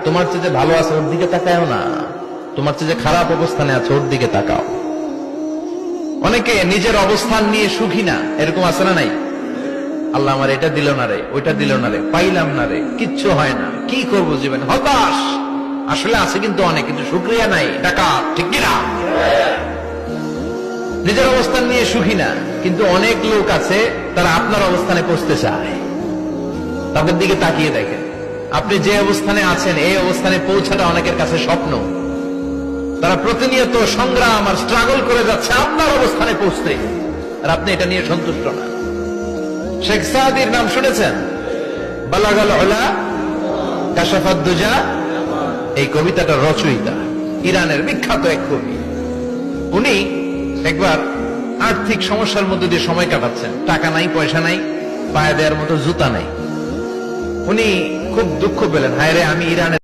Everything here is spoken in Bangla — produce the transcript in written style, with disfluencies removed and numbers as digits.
তোমার চেয়ে যে ভালো আছে ওর দিকে তাকাও না, তোমার চেয়ে যে খারাপ অবস্থানে আছে ওর দিকে তাকাও। অনেকে নিজের অবস্থান নিয়ে সুখী না, এরকম আছে না নাই? আল্লাহ আমার এটা দিল না রে, ওইটা দিল না রে, পাইলাম না রে, কিচ্ছু হয় না, কি করবো জীবন, হতাশ। আসলে আছে কিন্তু অনেক, কিন্তু শুকরিয়া নাই, টাকা ঠিক কিনা? নিজের অবস্থান নিয়ে সুখী না, কিন্তু অনেক লোক আছে তারা আপনার অবস্থানে পৌঁছতে চায়। তাদের দিকে তাকিয়ে দেখেন, আপনি যে অবস্থানে আছেন এই অবস্থানে পৌঁছাটা অনেকের কাছে স্বপ্ন। তারা প্রতিনিয়ত সংগ্রাম আর স্ট্রাগল করে যাচ্ছে আপনার অবস্থানে পৌঁছতে, আর আপনি এটা নিয়ে সন্তুষ্ট না। শেখ সাদির নাম শুনেছেন? বালাগাল উলা কাশাফাত দুজা, এই কবিতাটা রচয়িতা ইরানের বিখ্যাত এক কবি। উনি একবার আর্থিক সমস্যার মধ্যে দিয়ে সময় কাটাচ্ছেন, টাকা নাই, পয়সা নাই, পায়ে দেওয়ার মতো জুতা নাই। উনি খুব দুঃখ পেলেন, হায় রে, আমি ইরানের